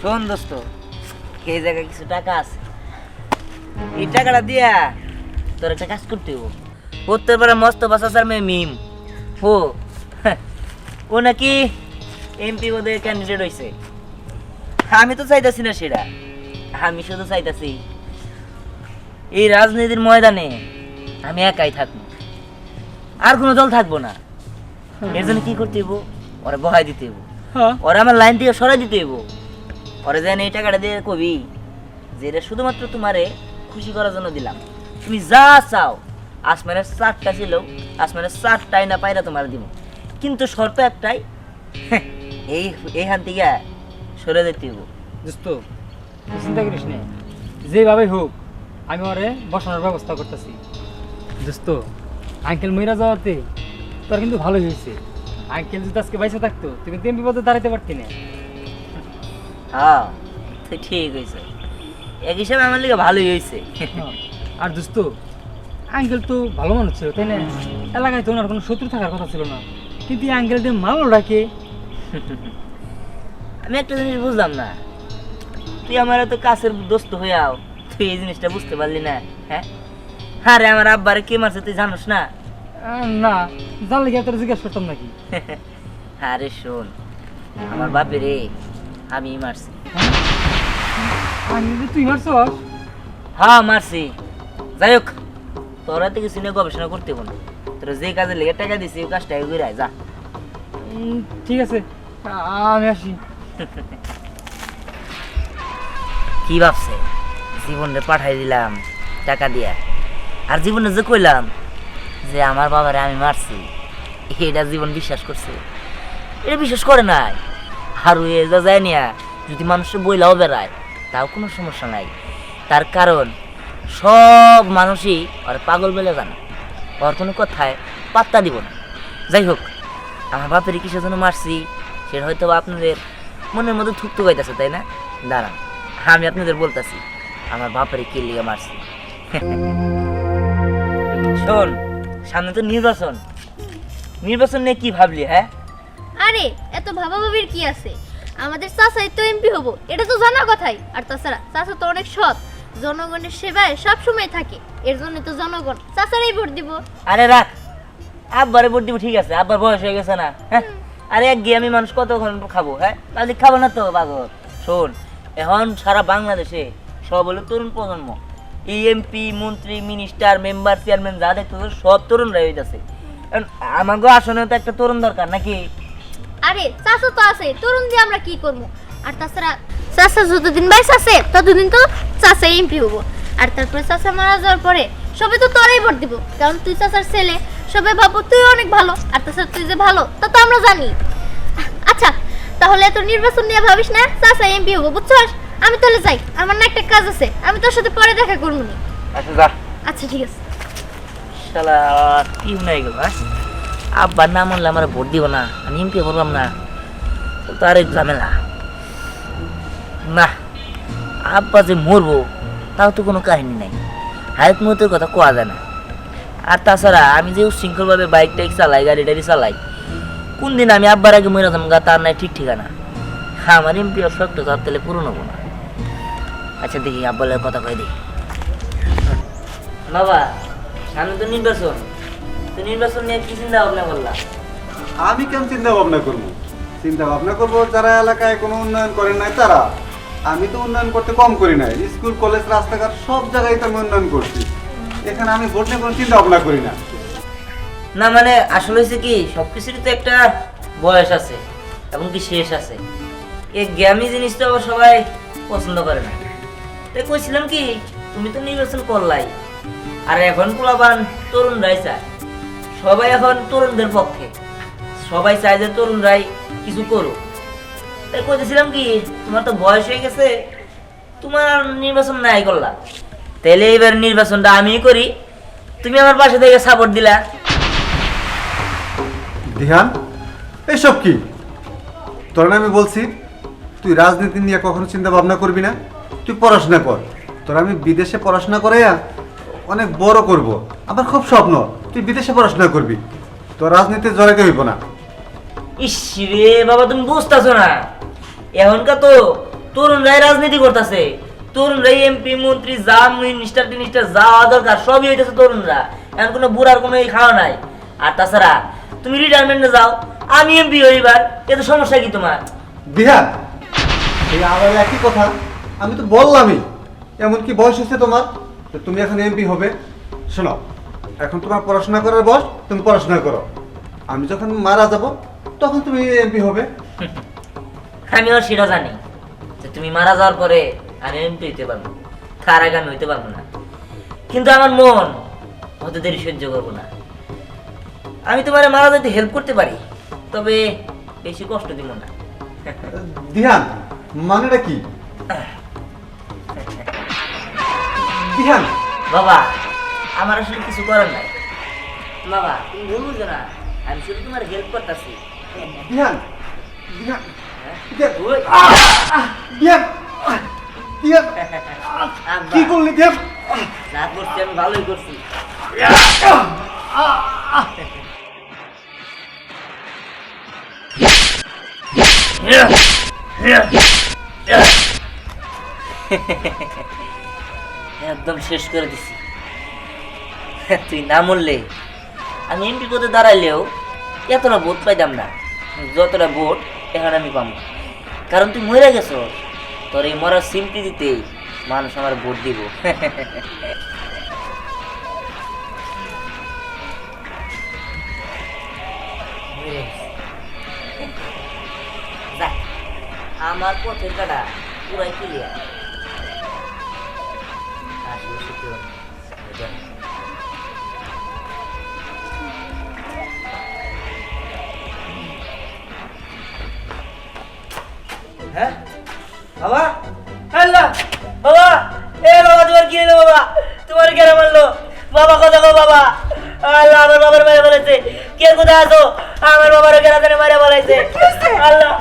শোন দোস্ত, এই জায়গায় কিছু টাকা আছে, এই টাকাটা দিয়া তোর একটা কাজ করতে হবো। উত্তর পাড়া মস্ত বাসার মেয়ে মিম ও নাকি এমপি পদে ক্যান্ডিডেট হয়েছে। আমি তো চাইতাছি না সেটা, আমি শুধু চাইতাছি এই রাজনীতির ময়দানে আমি একাই থাকবো, আর কোনো দল থাকবো না। এর জন্য কি করতে হইব, ওরা বহাই দিতে হইব, ওরা আমার লাইন থেকে সরাই দিতে হইব। ওরা যেন এই টাকাটা দিয়ে কবি যে এটা শুধুমাত্র তোমারে খুশি করার জন্য দিলাম, তুমি যা চাও আসমানের 4টা ছিল, আসমানের 4টাই না পাইরা তোমার দিব, কিন্তু শর্ত একটাই, এইখান থেকে সরে যেতে হইব। দোস্ত তুই চিন্তা করিস না, যেভাবে হোক আমি ওরে বসানোর ব্যবস্থা করতেছি। দোস্ত আঙ্কেল মইরা যাওয়াতে তোর কিন্তু ভালোই হয়েছে। আঙ্কেল যদি আজকে বাইসে থাকতো তুই কিন্তু এমপি পদে দাঁড়াতে পারতি না। হ্যাঁ তুই ঠিক হয়েছে, এক হিসাবে আমার লিগে ভালোই হয়েছে। আর দোস্ত আঙ্কেল তো ভালো মানুষ ছিল, তাই না? এলাকায় তো ওনার কোনো শত্রু থাকার কথা ছিল না, কিন্তু এই আঙ্কেল দিয়ে মারলো ডাকে। আমি একটা জিনিস বুঝলাম না, তুই আমার এত কাছের দোস্ত হইয়াও তুই এই জিনিসটা বুঝতে পারলি না? হ্যাঁ, আরে আমার আব্বারে কে মারছে তুই জানোস না? না, জানলে কি তোর জিজ্ঞেস করতাম নাকি? আরে শোন, আমার বাপে রে আমি মারছি। তুই মারছ? হ্যাঁ মারছি। যাই হোক, তোরা তো কিছু নিয়ে গবেষণা করতে হবো না, তোরা যে কাজে লেগে টাকা দিছি ওই কাজটা করে যা। ঠিক আছে, আমি আসি। কি ভাবছে জীবনে পাঠাই দিলাম টাকা দিয়া, আর জীবনে যে কইলাম যে আমার বাবারে আমি মারছি, এটা জীবন বিশ্বাস করছে? এটা বিশ্বাস করে নাই। আর এ যা যায় নিয়া যদি মানুষের বইলাও বেড়ায় তাও কোনো সমস্যা নাই, তার কারণ সব মানুষই আর পাগল বলে জানে, ওর কোনো কথায় পাত্তা দিব না। যাই হোক, আমার বাপের কিসের জন্য মারছি সেটা হয়তো আপনাদের মনের মধ্যে থুকতে পাইতেছে, তাই না? দাঁড়ান আমি আপনাদের বলতেছি আমার বাপের কি লিগে মারছি। শোন, সামনে তো নির্বাচন, নির্বাচন নিয়ে কি ভাবলি? হ্যাঁ, আরে এত ভাবাভাবির কি আছে, আমাদের চাচাই তো এমপি হবো, এটা তো জানা কথাই। আর তাছাড়া চাচা তো অনেক সৎ, জনগণের সেবায় সব সময় থাকে, এর জন্য তো জনগণ চাচারই ভোট দিব। আরে রাখ, আব্বারে ভোট দিব, ঠিক আছে, আব্বার বয়স হয়ে গেছে না? হ্যাঁ, আরে এক গিয়ে আমি মানুষ কতক্ষণ খাবো? হ্যাঁ, তাহলে খাবো না তো পাগল। শোন, এখন সারা বাংলাদেশে সব হলো তরুণ প্রজন্ম, এমপি মন্ত্রী মিনিস্টার মেম্বার চেয়ারম্যান যা দেখতেছে সব তরুণরাই হইতাছে। আমাকে আসনে তো একটা তরুণ দরকার নাকি? আরে চাচা তো আছে, তরুণ দিয়ে আমরা কি করবো? আর তাছাড়া চাচা যতদিন বাইস আছে ততদিন তো চাচা এমপি হবো, আর তারপরে চাচা মারা যাওয়ার পরে সবাই তো তোরাই ভোট দিব, কারণ তুই চাচার ছেলে, সবাই ভাবো তুই অনেক ভালো। আর তাছাড়া তুই যে ভালো তা তো আমরা জানি। আচ্ছা তাহলে এত নির্বাচন নিয়ে ভাবিস না, চাচা এমপি হবো, বুঝছস? আমি তাহলে যাই, আমার না একটা কাজ আছে, আমি তোর সাথে পরে দেখা করবো নি। আচ্ছা যা। আচ্ছা ঠিক আছে। শালা কি নাই গেল? হ্যাঁ, আব্বার না মানলে আমার ভোট দিব না, আমি এমপি করলাম না, তো আর ঝামেলা না। আব্বা যে মরবো তাও তো কোনো কাহিনী নাই, হায়াত মতের কথা কোয়া যায় না। আর তাছাড়া আমি যে উশৃঙ্খলভাবে বাইক টাইক চালাই, গাড়ি টাড়ি চালাই, কোন দিন আমি আব্বার আগে মরে যাম গা তার নাই ঠিক ঠিকানা। আমার এমপি আর শখটা তার তাহলে পূরণ হবো না। আচ্ছা দেখি আব্বালের কথা কয়ে দেখি। বাবা, সামনে তো নির্বাচন, তো নির্বাচন নিয়ে কি চিন্তা ভাবনা করলাম? আমি কেন চিন্তা ভাবনা করবো? চিন্তা ভাবনা করবো যারা এলাকায় কোনো উন্নয়ন করেন নাই তারা। আমি তো উন্নয়ন করতে কম করি নাই, স্কুল কলেজ রাস্তাঘাট সব জায়গায় তো আমি উন্নয়ন করছি। এখানে আমি ভোট নিয়ে কোনো চিন্তা ভাবনা করি না। না মানে আসলে হয়েছে কি, সবকিছুরই তো একটা বয়স আছে এবং কি শেষ আছে। এই জ্ঞানী জিনিস তো আবার সবাই পছন্দ করে না। তাই কইছিলাম কি, তুমি তো নির্বাচন করলাই, আর এখন পোলাপান তরুণরাই চায়, সবাই এখন তরুণদের পক্ষে, সবাই চায় যে তরুণরাই কিছু করুক। তাই কইতেছিলাম কি, তোমার তো বয়স হয়ে গেছে, তোমার আর নির্বাচন নাই করলা, তাহলে এবার নির্বাচনটা আমিই করি, তুমি আমার পাশে থেকে সাপোর্ট দিলা। ধ্যান, এসব কি? তোর আমি বলছি তুই রাজনীতি নিয়ে কখনো চিন্তা ভাবনা করবি না, তুই পড়াশোনা কর। তোর আমি বিদেশে পড়াশোনা করে অনেক বড় করব, আমার খুব স্বপ্ন তুই বিদেশে পড়াশোনা করবি, তোর রাজনীতিতে জড়াতে হইব না। ইস রে বাবা, তুমি বুঝতেছো না, এখনকার তো তরুণরাই রাজনীতি করতেছে, তরুণরাই এমপি মন্ত্রী যা মিনিস্টার টিনিস্টার যা হওয়া দরকার সবই হইতেছে তরুণরা। এখন কোনো বুড়ার কোনো এই খাওয়া নাই। আর তাছাড়া তুমি রিটায়ারমেন্টে যাও, আমি এমপি হইবার, এতে সমস্যা কি তোমার? বিহান, এই আবার একই কথা। আমি তো বললামই, এমনকি বয়স হচ্ছে তোমার, তো তুমি এখন এমপি হবে। শোনো, এখন তোমার পড়াশোনা করার বয়স, তুমি পড়াশোনা করো। আমি যখন মারা যাব তখন তুমি এমপি হবে। আমিও সেটা জানি যে তুমি মারা যাওয়ার পরে আমি এমপি হইতে পারবো, তার আগে আমি হইতে পারবো না। কিন্তু আমার মন অত দেরি সহ্য করবো না। আমি তোমার মারা যেতে হেল্প করতে পারি, তবে বেশি কষ্ট দিব না। দিহান, মানেটা কি? দিহান, বাবা, আমার আসলে কিছু করার নাই। বাবা, তুমি ভুল বুঝো না, আমি শুধু তোমার হেল্প করতেছি। দিহান, দিহান, দিহান, ওই, দিহান, দিহান, আব্বা, কি করলি দিহান? যা করছি আমি ভালোই করছি। একদম শেষ করে দিছি। তুই না মরলে আমি এমপি পদে দাঁড়াইলেও এতটা ভোট পাইতাম না যতটা ভোট এখন আমি পাবো। কারণ তুই মরে গেছো, তোর এই মরার সিম্পি দিতেই মানুষ আমার ভোট দিব। যাক, আমার পথের কাটা পুরাই ক্লিয়ার। আসলে সত্যি কথা, জানি। হ্যাঁ বাবা, আল্লাহ বাবা, এ বাবা তোমার কি হলো বাবা? তোমার কেন মারলো বাবা? কথা কো বাবা। আল্লাহ, আমার বাবার মেরে বলেছে। কে কোথায় আছো? আমার বাবার কেন জানে মেরে বলেছে। আল্লাহ,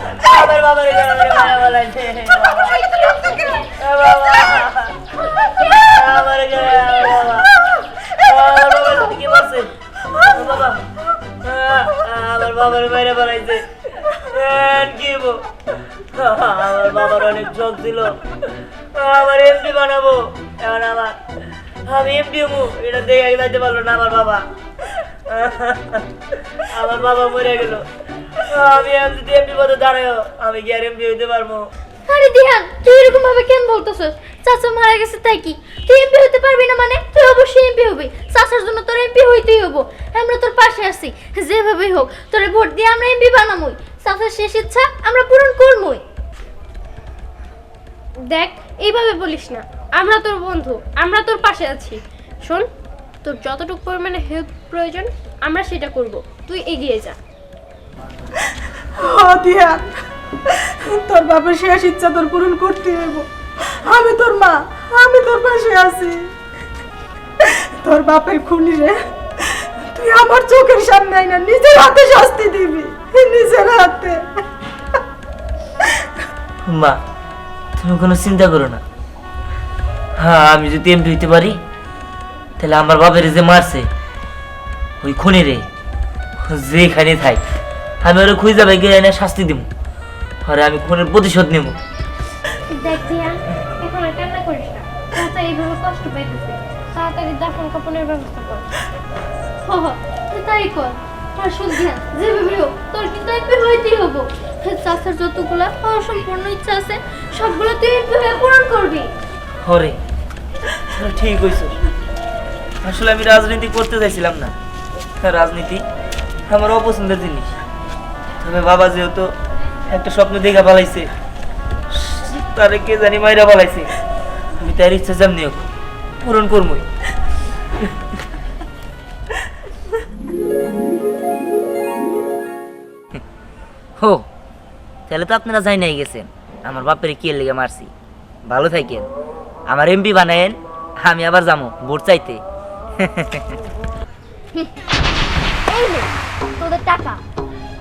আমার বাবার কেন জানে মেরে বলেছে। বাবা, আমার কেন বাবা, আমার বাবার সাথে কি বলছে বাবা? আমার বাবার মেরে বলেছে। কি বল, আমার বাবার অনেক শখ ছিল আমার এমপি বানাবো। এখন আমি এমপি হবো, এটা দেখে যাইতে পারলো না আমার বাবা। আমার বাবা মরে গেল। আমি যদি এমপি পদে দাঁড়ায়ও, আমি কি আর এমপি হইতে পারবো? আরে দিহান, তুই এরকম ভাবে কেন বলতেছস? চাচা মারা গেছে তাই কি তুই এমপি হতে পারবি না? মানে তুই অবশ্যই এমপি হবি। চাচার জন্য তোর এমপি হইতেই হবো। আমরা তোর পাশে আছি, যেভাবেই হোক তোরে ভোট দিয়ে আমরা এমপি বানামই। চাচার শেষ ইচ্ছা আমরা পূরণ করবই। দেখ, এইভাবে বলিস না, আমরা তোর বন্ধু, আমরা তোর পাশে আছি। শোন, তোর যতটুকু পরিমাণে হেল্প প্রয়োজন আমরা সেটা করব, তুই এগিয়ে যা। দিয়া, তোর বাপের শেষ ইচ্ছা তোর পূরণ করতে হইব। আমি তোর মা, আমি তোর পাশে আছি। তোর বাপের খুনি রে তুই আমার চোখের সামনে আইনা নিজের হাতে শাস্তি দিবি, নিজের হাতে। মা, তুমি কোনো চিন্তা করো না। হ্যাঁ, আমি যদি এমপি হইতে পারি, তাহলে আমার বাপের যে মারছে ওই খুনি রে যেখানে থাই, আমি ওরা খুঁজে ভাই গিয়ে এনে শাস্তি দিব। আরে আমি খুনের প্রতিশোধ নেব। দেখ দিহান, এখন আর কান্না করিস না। চাচা এইভাবে কষ্ট পাইতেছে, তাড়াতাড়ি দাফন কাপনের ব্যবস্থা কর। তুই তাই কর। আর শোন দিহান, যেভাবে হোক তোর কিন্তু এমপি হইতেই হবো। চাচার যতগুলা অসম্পূর্ণ ইচ্ছা আছে সবগুলো তুই এমপি হয়ে পূরণ করবি। হরে, ঠিক হইছো। আসলে আমি রাজনীতি করতে চাইছিলাম না, রাজনীতি আমার অপছন্দের জিনিস। তবে বাবা যেহেতু একটা স্বপ্ন দেখা পালাইছে, তারে কে জানি মাইরা পালাইছে, আমি তার ইচ্ছা যেমনি হোক পূরণ করবই। হো, তাহলে তো আপনারা যাই নাই গেছেন আমার বাপের কি লেগে মারছি। ভালো থাকেন, আমার এমপি বানায়েন, আমি আবার যাবো ভোট চাইতে। এই নে তোদের টাকা।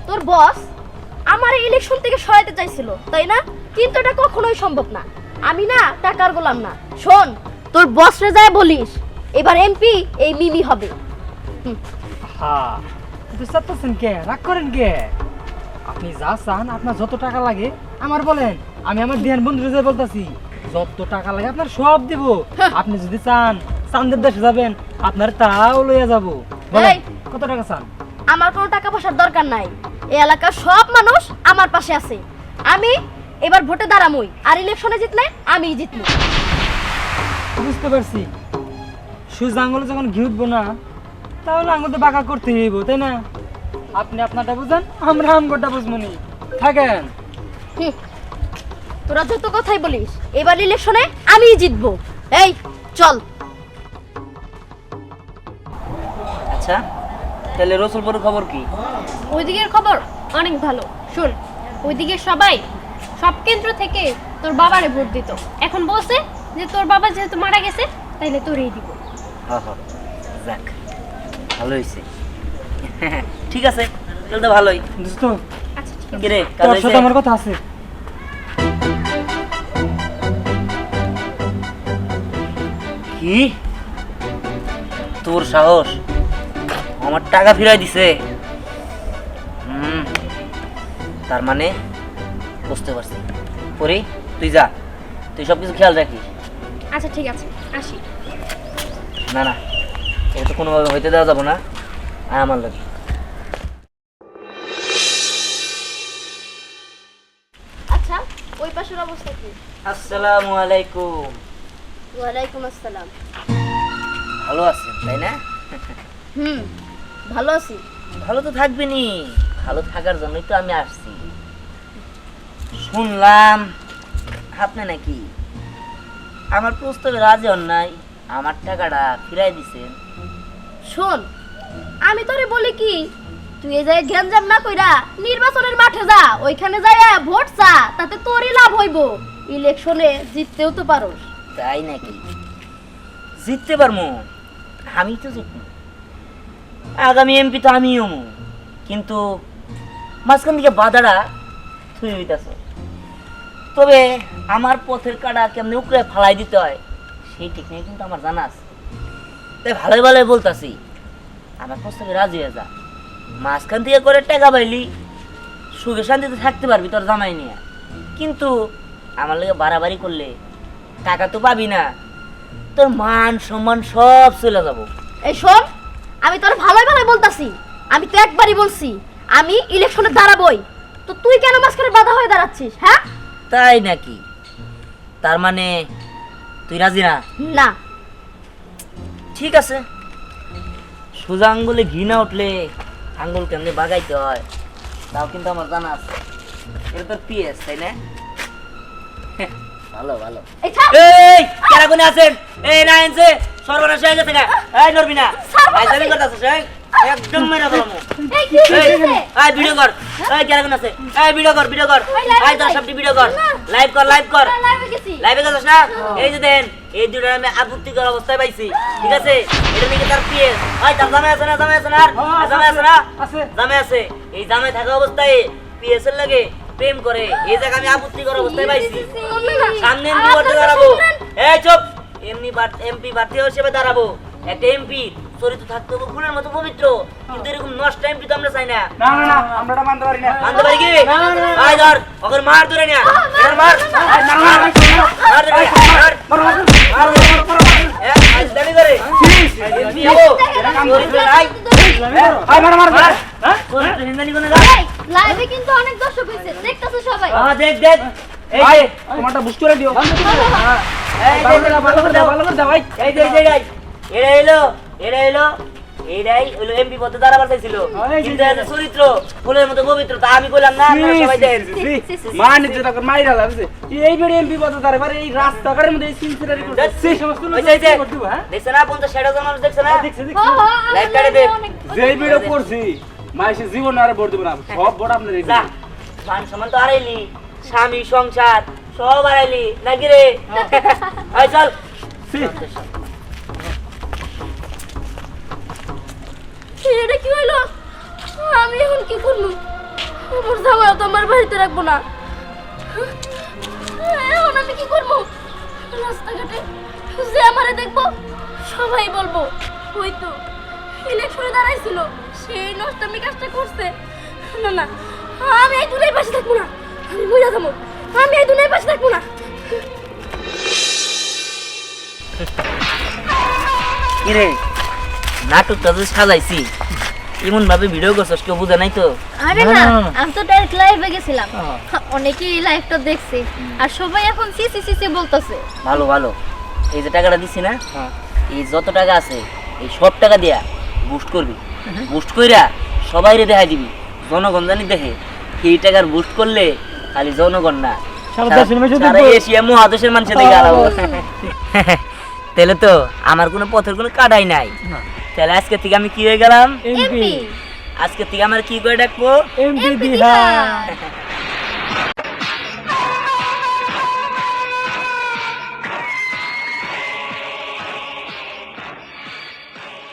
তোর বস আমার ইলেকশন থেকে সরাইতে চাইছিল, তাই না? কিন্তু এটা কখনোই সম্ভব না। আমি না টাকার গোলাম না। শোন, তোর বস রে যায় বলিস এবার এমপি এই মিমি হবে। হ্যাঁ, কিন্তু চাচ্ছেন কে? রাগ করেন কে? আপনি যা চান, আপনার যত টাকা লাগে আমার বলেন, আমি আমার ধ্যান বন্ধুরে যে বলতাছি যত টাকা লাগে আপনার সব দিব। আপনি যদি চান চান্দের দেশে যাবেন আপনার তাও লইয়া যাব। বলেন এই। কত টাকা চান? আমার কোনো টাকা পয়সার দরকার নাই, এই এলাকার সব মানুষ আমার পাশে আছে। আমি এবার ভোটে দাঁড়ামই, আর ইলেকশনে জিতলে আমিই জিতবো। বুঝতে পারছি, সুজ আঙুলে যখন ঘি উঠবো না তাহলে আঙুল তো বাঁকা করতে হইব, তাই না? আপনি আপনারটা বুঝেন, আমরা আমগোটা বুঝবো নি। থাকেন। হুম, তোরা যত কথাই বলিস, এবার ইলেকশনে আমিই জিতবো। এই চল। আচ্ছা তাহলে রসুলপুরের খবর কি? ওইদিকের খবর অনেক ভালো। শোন, ওইদিকে সবাই সব কেন্দ্র থেকে তোর বাবারে ভোট দিত। এখন বলছে যে তোর বাবা যেহেতু মারা গেছে তাইলে তোরই দিব। যাক ভালো হয়েছে। ঠিক আছে তাহলে তো ভালোই। দোস্ত আচ্ছা ঠিক আছে। কিরে কাজ তোর সাথে হয়েছে? আমার কথা আছে। কি তোর সাহস আমার টাকা ফিরাই দিছে? তার মানে বুঝতে পারছি। পরে তুই যা, তুই সব কিছু খেয়াল রাখিস। আচ্ছা ঠিক আছে, আসি। না না এটা তো কোনোভাবে হইতে দেওয়া যাবো না। আর আমার লাগে আচ্ছা, ওই পাশের অবস্থা কি? আসসালামু আলাইকুম। ওয়ালাইকুম আসসালাম। ভালো আছেন তাই না? হুম, ভালো আছি। ভালো তো থাকবেনি, ভালো থাকার জন্যই তো আমি আসছি। শুনলাম আপনি নাকি আমার প্রস্তাবে রাজি হন নাই, আমার টাকাটা ফিরাই দিছেন। শোন, আমি তোরে বলি কি, তুই এই জায়গায় গ্যাঞ্জাম না কইরা নির্বাচনের মাঠে যা, ওইখানে যাইয়া ভোট চা, তাতে তোরই লাভ হইব। ইলেকশনে জিততেও তো পারোস। তাই নাকি? জিততে পারবো? আমি তো জিতবো, আগামী এমপি তো আমিই হমু। কিন্তু মাঝখান থেকে বাধাটা তুই হইতাছ। তবে আমার পথের কাটা কেমনি উকড়ে ফালাই দিতে হয় সেই টেকনিক কিন্তু আমার জানা আছে। তাই ভালোই ভালোই বলতাছি, আমার প্রস্তাবে রাজি হয়ে যা। মাঝখান থেকে করে টাকা পাইলি সুখে শান্তিতে থাকতে পারবি তোর জামাই নিয়ে। কিন্তু আমার লাগে বাড়াবাড়ি করলে টাকা তো পাবি না, তোর মান সম্মান সব চলে যাবো। এই শোন, আমি তোর ভালোই ভালোই বলতাছি, আমি তো একবারই বলছি আমি ইলেকশনে দাঁড়াবই। তো তুই কেন মাঝখানে বাধা হয়ে দাঁড়াচ্ছিস? হ্যাঁ, তাই নাকি? তার মানে তুই রাজি না? না। ঠিক আছে, সোজা আঙ্গুলে ঘি না উঠলে আঙ্গুল কেমনে বাগাইতে হয় তাও কিন্তু আমার জানা আছে। এটা তোর পিএস তাই না? ভালো ভালো। এই ছাড়। এই কারা কোনে আছেন? এই না এনছে সর্বনাশ হয়ে গেছে গা। এই নরবি না, আই জানি করতাছিস। এই একদম মেরা বলমু। এই কি হইছে? আই ভিডিও কর। এই কারা কোনে আছে? এই ভিডিও কর, ভিডিও কর। আই তোর সবটি ভিডিও কর, লাইভ কর, লাইভ কর। লাইভে গেছি। লাইভে গেছিস না? এই যে দেন এই দুটো আমি আপত্তিকর অবস্থায় পাইছি। ঠিক আছে, এটা নাকি তার পিএস। ওই তার জামাই আছে না? জামাই আছে না? আর জামাই আছে না? আছে। জামাই আছে। এই জামাই থাকা অবস্থায় পিএস এর লাগে প্রেম করে, এই জায়গা আমি আপত্তিকর অবস্থায় পাইছি। সামনে এমপি করতে দাঁড়াবো। এই চুপ, এমপি প্রার্থী হিসেবে দাঁড়াবো। একটা এমপি চরিত্র থাকতে হবে ফুলের মতো পবিত্র, কিন্তু এরকম নষ্ট এমপি তো আমরা চাই না। না না না, আমরা এটা মানতে পারি না। মানতে পারি কি? আয় ধর, ওকে মার ধরে না। এর মার। মার ধরে মার। আজ দাবি করে। এমপি হবো। চরিত্র নাই। আয় মার মার। মার। হ্যাঁ? চরিত্র হিন্দানি কোনে গা? এই লাইভে কিন্তু অনেক দর্শক হইছে, দেখতাছে সবাই। দেখ দেখ। এই আয়, যে তোমারটা বুঝ করে দিও। এই যে ভালো করে দাও, ভালো করে দাও। এই যে এরা এলো এইটাই হলো এমপি পদে দাঁড়াবার চাইছিল, কিন্তু এদের চরিত্র ফুলের মতো পবিত্র। তা আমি কইলাম না, আপনারা সবাই দেন। মানে যেটা মাইরা লাগছে এই বেড়ে এমপি পদ তারে পারে এই রাস্তাঘাটের মধ্যে এই সিনসিটারি করতে সেই সমস্ত লোক ভোট দিব। হ্যাঁ, দেখছে না 50-60 মানুষ দেখছে না? দেখছি হ দেখছি হ, লাইভ কাটে দে। যেই ভিডিও করছি মাইসে জীবন আর ভোট দিব না, সব ভোট আপনার এই যা, মান সম্মান তো হারাইলি, স্বামী সংসার সব হারাইলি নাকি রে? আয় চল। এটা কি হইলো? আমি এখন কি করব? আমার জামাই তো আমার বাড়িতে রাখবো না। এখন আমি কি করব? রাস্তাঘাটে যে আমারে দেখবো সবাই বলবো হয়তো ইলেকশনে দাঁড়াইছিল, সেই নষ্টামি কাজটা করছে। না না, আমি এই দুলাই পাশে থাকবো না, আমি মরে যাবো। আমি এই দুনিয়ার পাশে থাকবো না। কিরে নাটকটা যে সাজাইছি এমন ভাবে ভিডিও করছস কেউ বুঝে নাই তো? আরে না, না, না, না। আমি তো ডাইরেক্ট লাইভে গেছিলাম। হ্যাঁ। অনেকেই লাইভটা দেখছে আর সবাই এখন সিসি সিসি বলতেছে। ভালো ভালো, এই যে টাকাটা দিছি না, হ্যাঁ। এই যত টাকা আছে এই সব টাকা দিয়া বুস্ট করবি, বুস্ট কইরা সবাইরে দেখাই দিবি, জনগণ জানি দেখে। এই টাকার বুস্ট করলে খালি জনগণ না, সারা দেশের মানুষ সারা দেখবো। এশিয়া মহাদেশের মানুষের দিকে আলাবো। তাহলে তো আমার কোনো পথের কোনো কাটাই নাই। না। তাহলে আজকে থেকে আমি কি হয়ে গেলাম? এমপি এমপি আজকে থেকে আমার কি করে ডাকবো? এমপি এমপি দিহা দিহা।